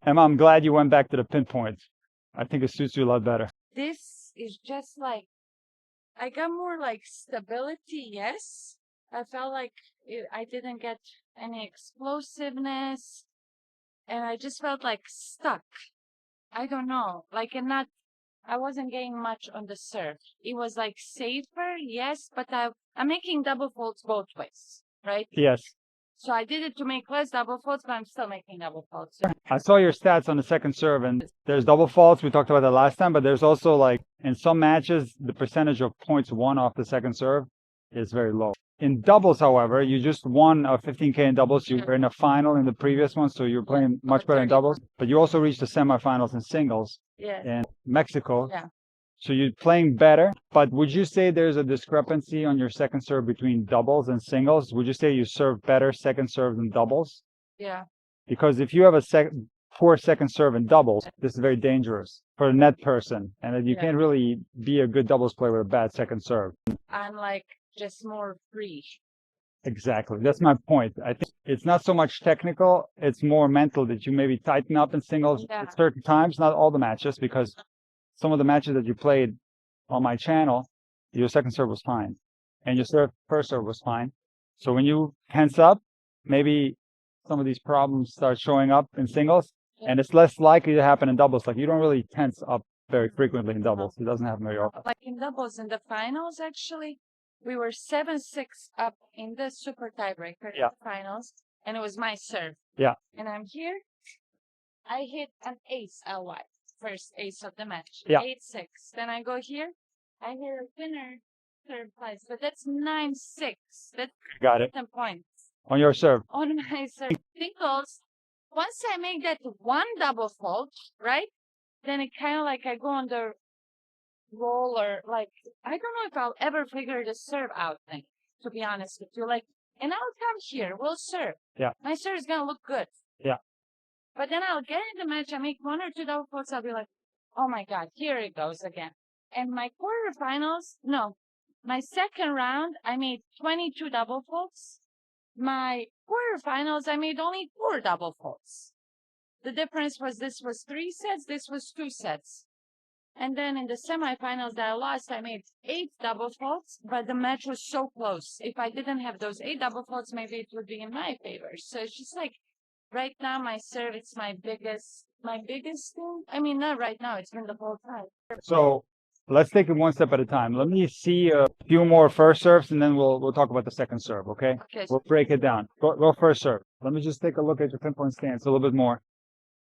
Emma, I'm glad you went back to the pinpoint. I think it suits you a lot better. This is just like, I got more like stability, yes. I felt like I didn't get any explosiveness, and I just felt like stuck. I don't know, like I wasn't getting much on the serve. It was like safer, yes, but I'm making double faults both ways, right? Yes. So I did it to make less double faults, but I'm still making double faults. I saw your stats on the second serve, and there's double faults. We talked about that last time, but there's also like in some matches, the percentage of points won off the second serve is very low. In doubles, however, you just won a 15K in doubles. You were in a final in the previous one, so you're playing much better in doubles. But you also reached the semifinals in singles in Mexico. Yeah. So you're playing better. But would you say there's a discrepancy on your second serve between doubles and singles? Would you say you serve better second serve than doubles? Yeah. Because if you have a poor second serve in doubles, this is very dangerous for a net person. And you can't really be a good doubles player with a bad second serve. I'm like just more free. Exactly. That's my point. I think it's not so much technical. It's more mental that you maybe tighten up in singles at certain times, not all the matches, because some of the matches that you played on my channel, your second serve was fine. And your first serve was fine. So when you tense up, maybe some of these problems start showing up in singles, and it's less likely to happen in doubles. Like you don't really tense up very frequently in doubles. It doesn't happen very often. Like in doubles in the finals, actually, we were 7-6 up in the super tiebreaker finals, and it was my serve. Yeah. And I'm here. I hit an ace LY, first ace of the match. Yeah. 8-6. Then I go here. I hit a winner, third place, but that's 9-6. That's got it. 10 points. On your serve. On my serve. Singles, once I make that one double fault, right? Then it kind of like I go on the roller, like, I don't know if I'll ever figure the serve out thing, to be honest with you. Like, and I'll come here, we'll serve. Yeah. My serve is going to look good. Yeah. But then I'll get in the match, I make 1 or 2 double faults, I'll be like, oh my God, here it goes again. And my quarterfinals, no, my second round, I made 22 double faults. My quarterfinals, I made only 4 double faults. The difference was this was 3 sets, this was 2 sets. And then in the semifinals that I lost, I made 8 double faults, but the match was so close. If I didn't have those 8 double faults, maybe it would be in my favor. So it's just like, right now, my serve, it's my biggest thing. I mean, not right now, it's been the whole time. So let's take it one step at a time. Let me see a few more first serves, and then we'll talk about the second serve, okay? Okay. We'll break it down. Go first serve. Let me just take a look at your pinpoint stance a little bit more.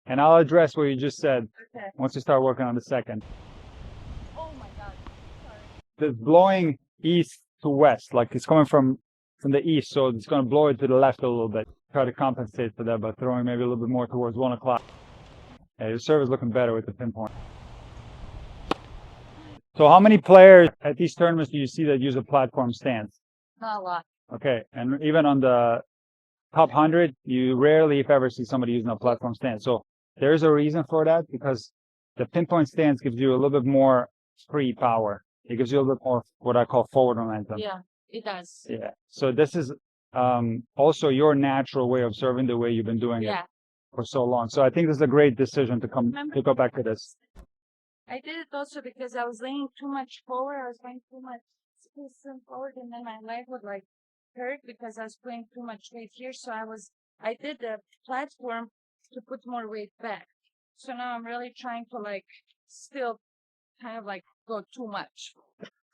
And I'll address what you just said once you start working on the second. Oh my God. Sorry. The blowing east to west, like it's coming from the east, so it's going to blow it to the left a little bit. Try to compensate for that by throwing maybe a little bit more towards 1 o'clock. Yeah, your serve is looking better with the pinpoint. So how many players at these tournaments do you see that use a platform stance? Not a lot. Okay, and even on the top 100, you rarely, if ever, see somebody using a platform stance. So there's a reason for that, because the pinpoint stance gives you a little bit more free power. It gives you a little bit more what I call forward momentum. Yeah, it does. Yeah. So this is also your natural way of serving, the way you've been doing it for so long. So I think this is a great decision to go back to this. I did it also because I was leaning too much forward. I was going too much spacing forward, and then my leg would like hurt because I was putting too much weight here. So I did the platform to put more weight back. So now I'm really trying to like still kind of like go too much,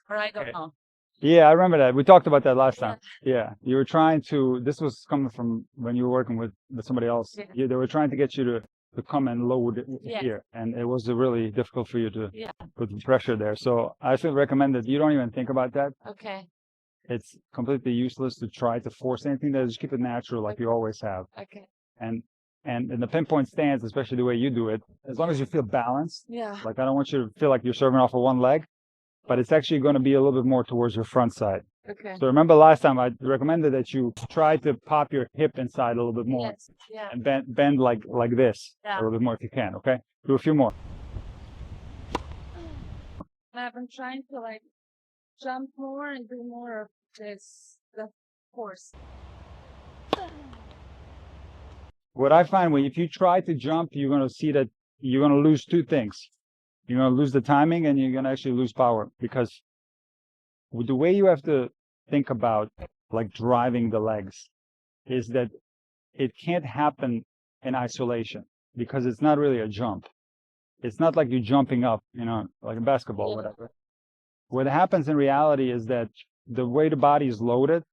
or I don't know. Yeah, I remember that. We talked about that last time. Yeah, you were trying to. This was coming from when you were working with somebody else. Yeah. They were trying to get you to come and load here, and it was really difficult for you to put the pressure there. So I should recommend that you don't even think about that. Okay. It's completely useless to try to force anything. Just keep it natural, like you always have. Okay. And in the pinpoint stance, especially the way you do it, as long as you feel balanced. Yeah. Like I don't want you to feel like you're serving off of one leg, but it's actually going to be a little bit more towards your front side. Okay. So remember last time I recommended that you try to pop your hip inside a little bit more. Yes. Yeah. And bend like this a little bit more if you can, okay? Do a few more. I've been trying to like jump more and do more of the force. what I find if you try to jump, you're going to see that you're going to lose two things. You're going to lose the timing and you're going to actually lose power, because with the way you have to think about like driving the legs is that it can't happen in isolation, because it's not really a jump. It's not like you're jumping up, like in basketball or whatever. What happens in reality is that the way the body is loaded,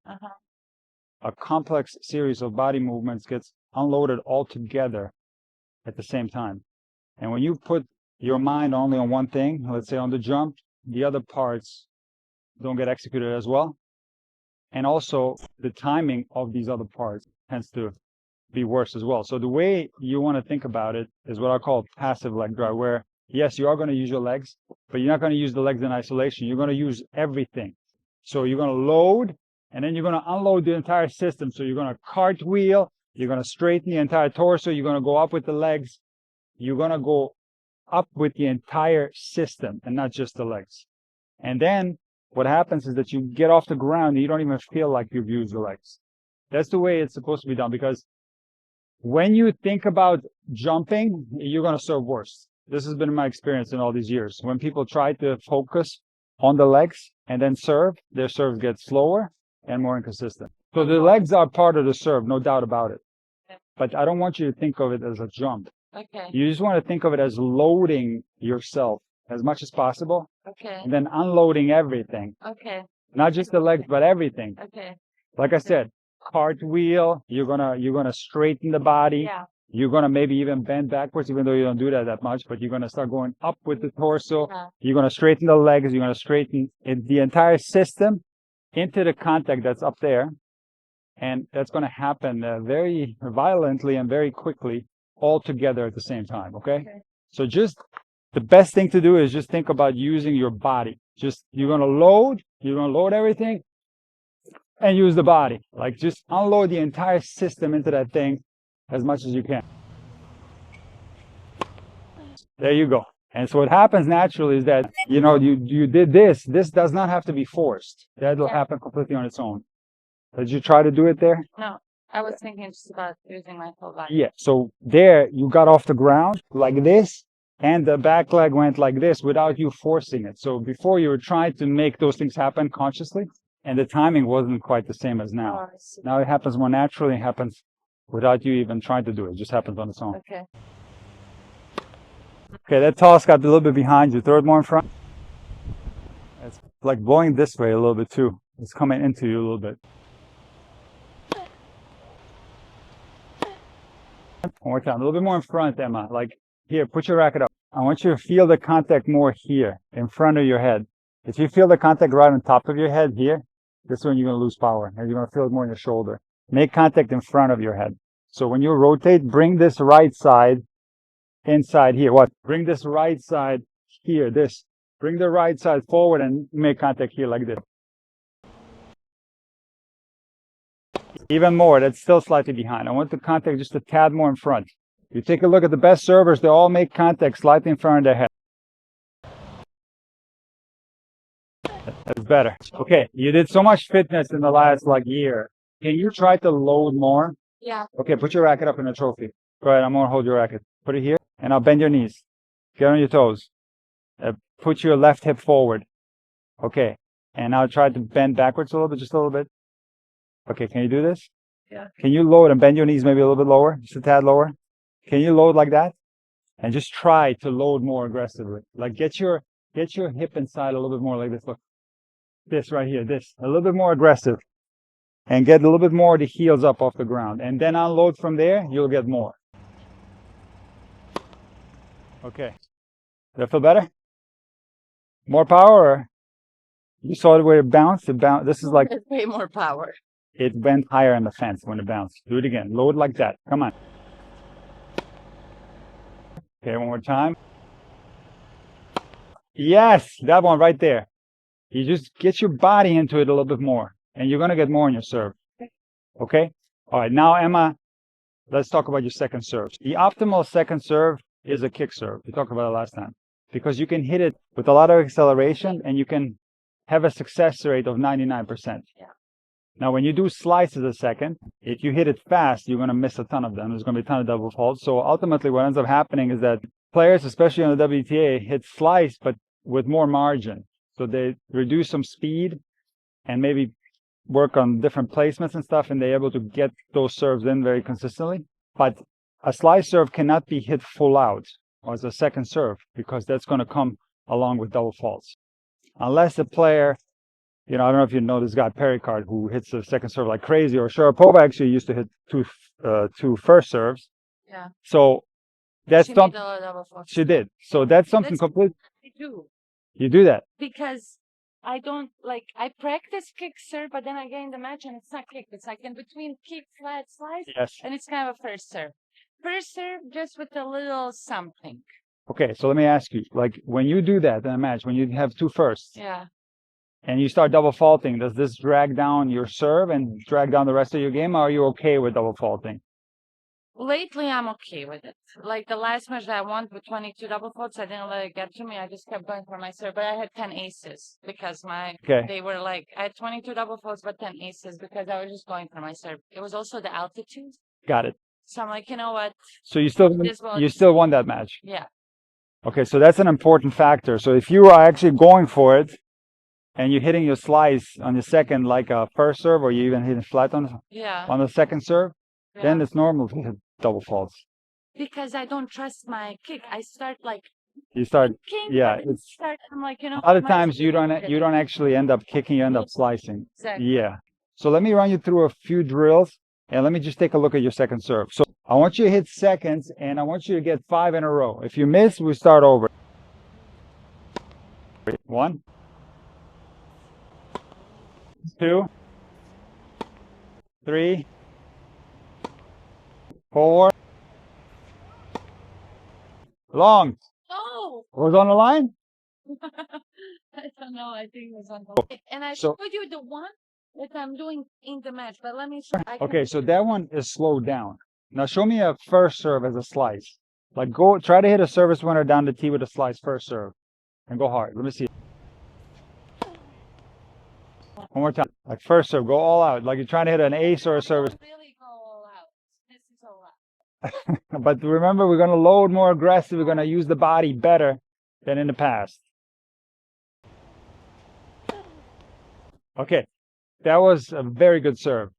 a complex series of body movements gets unloaded all together at the same time. And when you put your mind only on one thing, let's say on the jump, the other parts don't get executed as well. And also the timing of these other parts tends to be worse as well. So the way you want to think about it is what I call passive leg drive, where yes, you are going to use your legs, but you're not going to use the legs in isolation. You're going to use everything. So you're going to load, and then you're going to unload the entire system. So you're going to cartwheel, you're going to straighten the entire torso, you're going to go up with the legs, you're going to go up with the entire system and not just the legs. And then what happens is that you get off the ground and you don't even feel like you've used the legs. That's the way it's supposed to be done, because when you think about jumping, you're going to serve worse. This has been my experience in all these years. When people try to focus on the legs and then serve, their serves get slower and more inconsistent. So the legs are part of the serve, no doubt about it. But I don't want you to think of it as a jump. Okay. You just want to think of it as loading yourself as much as possible. Okay. And then unloading everything. Okay. Not just the legs, but everything. Okay. Like I said, cartwheel, you're gonna straighten the body. Yeah. You're gonna maybe even bend backwards, even though you don't do that much, but you're gonna start going up with the torso. Yeah. You're gonna straighten the legs, you're gonna straighten the entire system into the contact that's up there. And that's gonna happen very violently and very quickly, all together at the same time, okay? So just the best thing to do is just think about using your body. You're gonna load everything and use the body. Like just unload the entire system into that thing as much as you can. There you go. And so what happens naturally is that, you did this. This does not have to be forced. That'll happen completely on its own. Did you try to do it there? No, I was thinking just about using my whole body. Yeah. So there you got off the ground like this, and the back leg went like this without you forcing it. So before you were trying to make those things happen consciously, and the timing wasn't quite the same as now. Now it happens more naturally. It happens without you even trying to do it. It just happens on its own. Okay. Okay, that toss got a little bit behind you. Throw it more in front. It's like blowing this way a little bit too. It's coming into you a little bit. One more time. A little bit more in front, Emma. Like here, put your racket up. I want you to feel the contact more here, in front of your head. If you feel the contact right on top of your head here, this is when you're going to lose power. And you're going to feel it more in your shoulder. Make contact in front of your head. So when you rotate, bring this right side inside here. What? Bring this right side here. This. Bring the right side forward and make contact here like this. Even more. That's still slightly behind. I want the contact just a tad more in front. You take a look at the best servers, they all make contact slightly in front of their head. That's better. Okay, you did so much fitness in the last year. Can you try to load more? Yeah. Okay, put your racket up in a trophy. Go ahead, I'm going to hold your racket. Put it here, and I'll bend your knees. Get on your toes. Put your left hip forward. Okay, and now try to bend backwards a little bit, just a little bit. Okay, can you do this? Yeah. Can you load and bend your knees maybe a little bit lower, just a tad lower? Can you load like that? And just try to load more aggressively. Like get your hip inside a little bit more like this. Look, this right here, this. A little bit more aggressive. And get a little bit more of the heels up off the ground. And then unload from there, you'll get more. Okay. Does that feel better? More power? Or you saw the way it bounced? This is like... It's way more power. It went higher on the fence when it bounced. Do it again. Load like that. Come on. Okay, one more time. Yes, that one right there. You just get your body into it a little bit more, and you're going to get more in your serve. Okay? All right, now, Emma, let's talk about your second serve. The optimal second serve is a kick serve. We talked about it last time. Because you can hit it with a lot of acceleration, and you can have a success rate of 99%. Yeah. Now, when you do slices a second, if you hit it fast, you're going to miss a ton of them. There's going to be a ton of double faults. So ultimately, what ends up happening is that players, especially on the WTA, hit slice, but with more margin. So they reduce some speed and maybe work on different placements and stuff, and they're able to get those serves in very consistently. But a slice serve cannot be hit full out as a second serve because that's going to come along with double faults. Unless the player, I don't know if you know this guy Pericard who hits the second serve like crazy, or Sharapova actually used to hit two first serves. Yeah. So that's something she did. So that's something completely. I do. You do that because I don't I practice kick serve, but then I get in the match and it's not kick. It's like in between kick, flat, slice. Yes. And it's kind of a first serve. First serve just with a little something. Okay, so let me ask you, like when you do that in a match, when you have two firsts. Yeah. And you start double faulting, does this drag down your serve and drag down the rest of your game, or are you okay with double faulting? Lately, I'm okay with it. Like the last match that I won with 22 double faults, I didn't let it get to me. I just kept going for my serve. But I had 10 aces because they were I had 22 double faults, but 10 aces because I was just going for my serve. It was also the altitude. Got it. So I'm like, you know what? So you still won that match? Yeah. Okay, so that's an important factor. So if you are actually going for it, and you're hitting your slice on the second like a first serve, or you even hitting flat on the second serve, then it's normal to hit double faults. Because I don't trust my kick. I start you start kicking, I'm like, a lot of times you don't actually end up kicking, you end up slicing. Exactly. Yeah. So let me run you through a few drills, and let me just take a look at your second serve. So I want you to hit seconds, and I want you to get 5 in a row. If you miss, we start over. 1, 2, 3, 4. Long. Oh. Was on the line? I don't know. I think it was on the line. And I showed you the one that I'm doing in the match, but let me show. Okay, so that one is slowed down. Now show me a first serve as a slice. Like try to hit a service winner down the tee with a slice first serve. And go hard. Let me see. One more time. Like first serve, go all out. Like you're trying to hit an ace or a service. Really go all out. This is all out. But remember, we're going to load more aggressive. We're going to use the body better than in the past. Okay, that was a very good serve.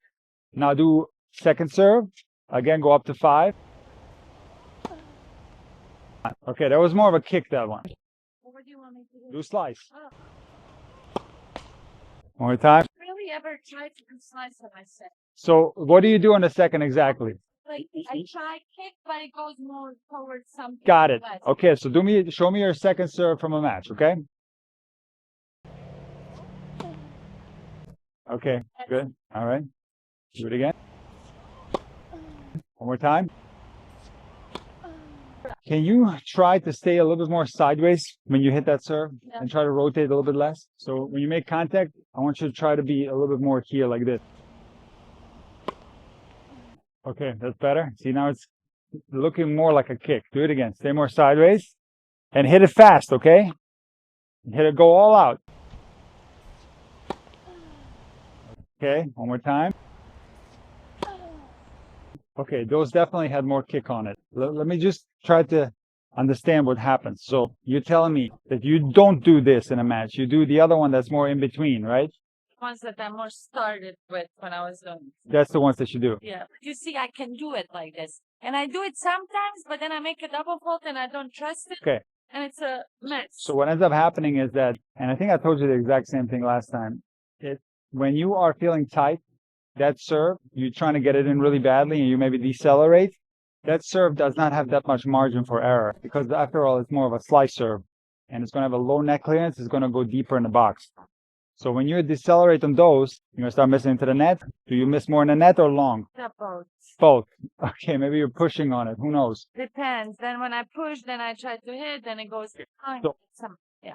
Now do second serve. Again, go up to 5. Okay, that was more of a kick, that one. What do you want me to do? Do slice. Oh. One more time. Really ever tried to do slice on my set? So what do you do on the second exactly? Like I try kick, but it goes more towards something. Got it. Okay, so show me your second serve from a match, okay? Okay, good. All right. Do it again. One more time. Can you try to stay a little bit more sideways when you hit that serve and try to rotate a little bit less? So when you make contact, I want you to try to be a little bit more here like this. Okay, that's better. See, now it's looking more like a kick. Do it again. Stay more sideways and hit it fast, okay? Hit it, go all out. Okay, one more time. Okay, those definitely had more kick on it. Let me just try to understand what happens. So you're telling me that you don't do this in a match. You do the other one that's more in between, right? Ones that I more started with when I was doing. That's the ones that you do. Yeah. You see, I can do it like this. And I do it sometimes, but then I make a double fault and I don't trust it. Okay. And it's a mess. So what ends up happening is that, and I think I told you the exact same thing last time, when you are feeling tight, that serve, you're trying to get it in really badly and you maybe decelerate, that serve does not have that much margin for error because after all, it's more of a slice serve and it's going to have a low net clearance. It's going to go deeper in the box. So when you decelerate on those, you're going to start missing into the net. Do you miss more in the net or long? Both. Both. Okay, maybe you're pushing on it. Who knows? Depends. Then when I push, then I try to hit, then it goes behind. So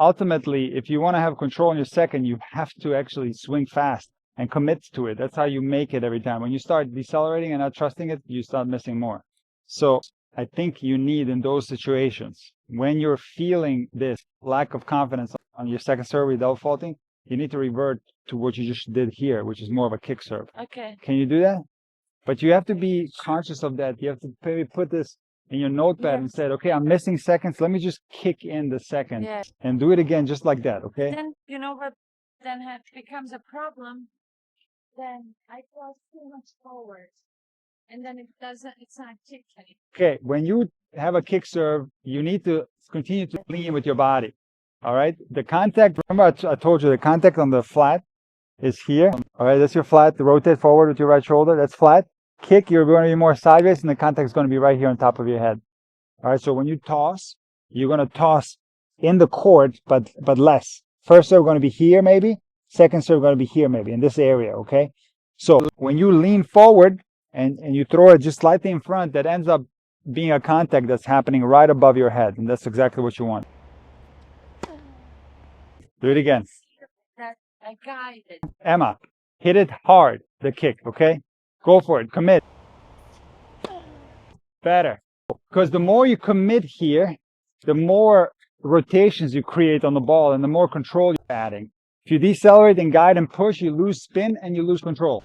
ultimately, if you want to have control in your second, you have to actually swing fast and commit to it. That's how you make it every time. When you start decelerating and not trusting it, you start missing more. So I think you need in those situations, when you're feeling this lack of confidence on your second serve without faulting, you need to revert to what you just did here, which is more of a kick serve. Okay. Can you do that? But you have to be conscious of that. You have to maybe put this in your notepad and say, okay, I'm missing seconds. Let me just kick in the second and do it again just like that, okay? Then, you know what then becomes a problem? Then I cross too much forward. And then it's not kicking. Okay, when you have a kick serve, you need to continue to lean with your body. All right? The contact, remember I told you the contact on the flat is here. All right, that's your flat. Rotate forward with your right shoulder. That's flat. Kick, you're going to be more sideways, and the contact is going to be right here on top of your head. All right, so when you toss, you're going to toss in the court, but less. First serve going to be here, maybe. Second serve going to be here, maybe, in this area, okay? So when you lean forward and you throw it just slightly in front, that ends up being a contact that's happening right above your head, and that's exactly what you want. Do it again. I got it. Emma, hit it hard, the kick, okay? Go for it. Commit. Better. Because the more you commit here, the more rotations you create on the ball and the more control you're adding. If you decelerate and guide and push, you lose spin and you lose control.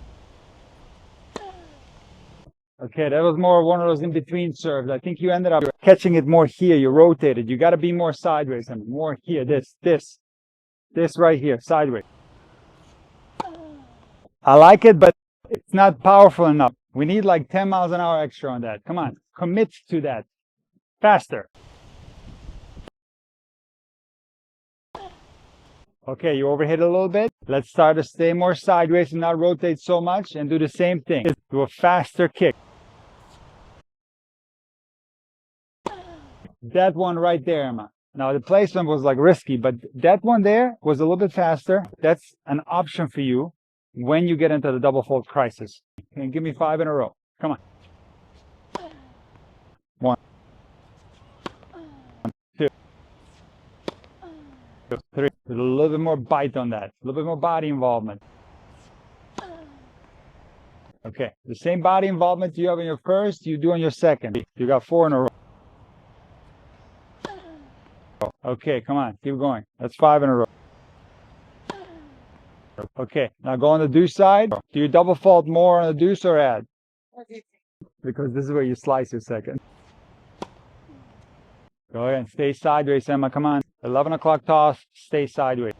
Okay, that was more one of those in-between serves. I think you ended up catching it more here. You rotated. You got to be more sideways and more here. This right here, sideways. I like it, but it's not powerful enough. We need like 10 miles an hour extra on that. Come on, commit to that. Faster. Okay, you overhit a little bit. Let's start to stay more sideways and not rotate so much and do the same thing. Do a faster kick. That one right there, Emma. Now the placement was like risky, but that one there was a little bit faster. That's an option for you when you get into the double fault crisis. And give me 5 in a row. Come on. 1, 2, 3. A little bit more bite on that. A little bit more body involvement. Okay. The same body involvement you have in your first, you do on your second. You got 4 in a row. Okay, come on. Keep going. That's 5 in a row. Okay, now go on the deuce side. Do you double fault more on the deuce or add? Because this is where you slice your second. Go ahead and stay sideways, Emma. Come on. 11 o'clock toss. Stay sideways.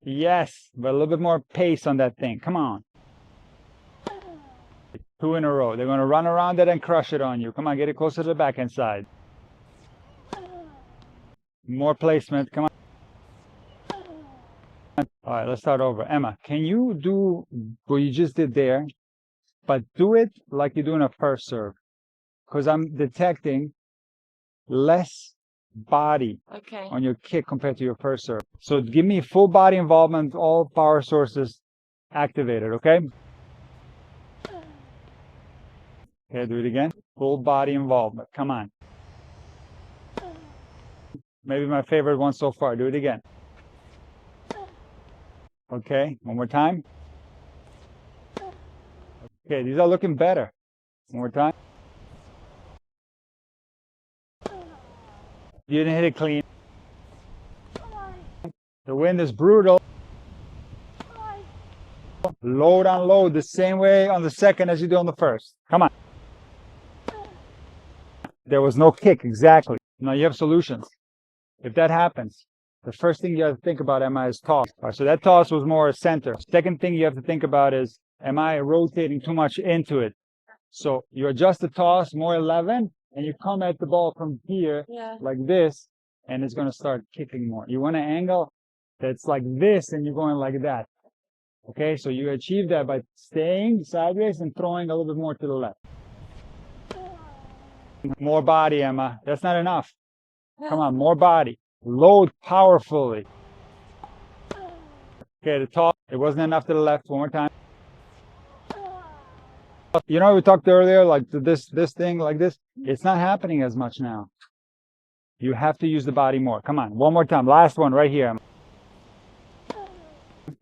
Yes, but a little bit more pace on that thing. Come on. 2 in a row. They're going to run around it and crush it on you. Come on, get it closer to the backhand side. More placement. Come on. All right, let's start over. Emma, can you do what you just did there, but do it like you're doing a first serve? Because I'm detecting less body on your kick compared to your first serve. So give me full body involvement, all power sources activated, okay? Okay, do it again. Full body involvement. Come on. Maybe my favorite one so far. Do it again. Okay, one more time. Okay, these are looking better. One more time. You didn't hit it clean. The wind is brutal. Load on load the same way on the second as you do on the first. Come on. There was no kick, exactly. Now you have solutions. If that happens, the first thing you have to think about, Emma, is toss. All right, so that toss was more center. Second thing you have to think about is, am I rotating too much into it? So you adjust the toss more 11, and you come at the ball from here like this, and it's going to start kicking more. You want an angle that's like this, and you're going like that. Okay, so you achieve that by staying sideways and throwing a little bit more to the left. More body, Emma. That's not enough. Come on, more body. Load powerfully. Okay, the top, it wasn't enough to the left. One more time. You know, we talked earlier, like this thing, like this. It's not happening as much now. You have to use the body more. Come on, one more time. Last one right here.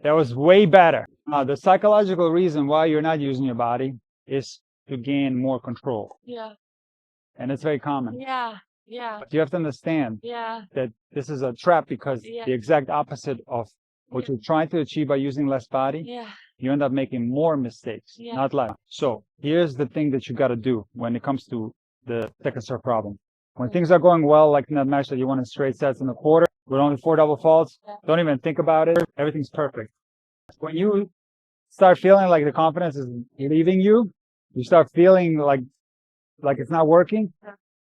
That was way better. The psychological reason why you're not using your body is to gain more control. Yeah. And it's very common. Yeah. Yeah. But you have to understand that this is a trap because the exact opposite of what you're trying to achieve by using less body, you end up making more mistakes, not less. So here's the thing that you got to do when it comes to the second serve problem. When things are going well, like in that match that you won in straight sets in the quarter with only 4 double faults, don't even think about it. Everything's perfect. When you start feeling like the confidence is leaving you, you start feeling like it's not working,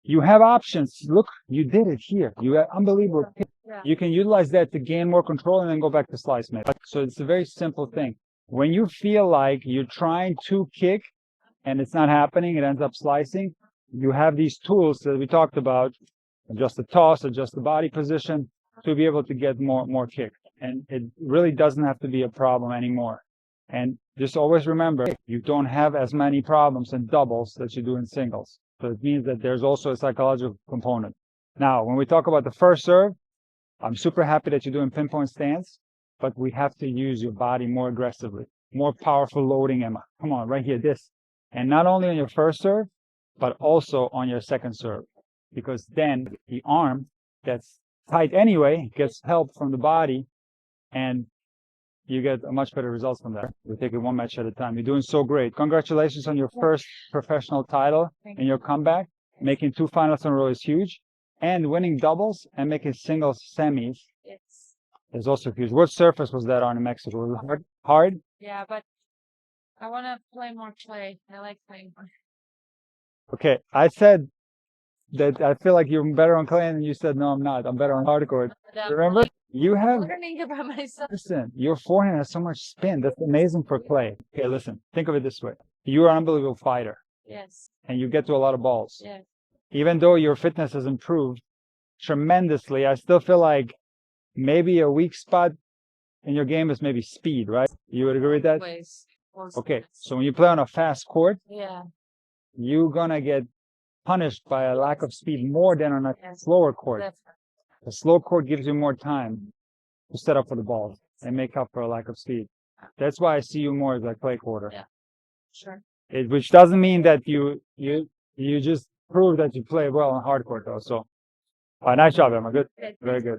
you have options. Look, you did it here. You have unbelievable kick. You can utilize that to gain more control and then go back to slice maybe. So it's a very simple thing. When you feel like you're trying to kick and it's not happening, it ends up slicing, you have these tools that we talked about, adjust the toss, adjust the body position to be able to get more kick. And it really doesn't have to be a problem anymore. And just always remember, you don't have as many problems in doubles that you do in singles. So it means that there's also a psychological component. Now, when we talk about the first serve, I'm super happy that you're doing pinpoint stance, but we have to use your body more aggressively, more powerful loading, Emma. Come on, right here, this. And not only on your first serve, but also on your second serve, because then the arm that's tight anyway gets help from the body, and you get a much better results from that. We're taking one match at a time. You're doing so great. Congratulations on your first professional title and your comeback. Making 2 finals in a row is huge, and winning doubles and making singles semis is also huge. What surface was that on in Mexico? Was it hard? Yeah, but I want to play more clay. I like playing more. Okay, I said that I feel like you're better on clay, and you said, no, I'm not. I'm better on hardcourt. Remember? You have, learning about myself. Listen, your forehand has so much spin. That's amazing for clay. Okay, listen, think of it this way. You're an unbelievable fighter. Yes. And you get to a lot of balls. Yes. Even though your fitness has improved tremendously, I still feel like maybe a weak spot in your game is maybe speed, right? You would agree with that? Always. Okay, so when you play on a fast court, yeah, you're gonna get punished by a lack of speed more than on a slower court. The slow court gives you more time to set up for the balls and make up for a lack of speed. That's why I see you more as a clay courter. Yeah, sure. Which doesn't mean that you just prove that you play well on hard court though. So, nice job, Emma. Good, very good.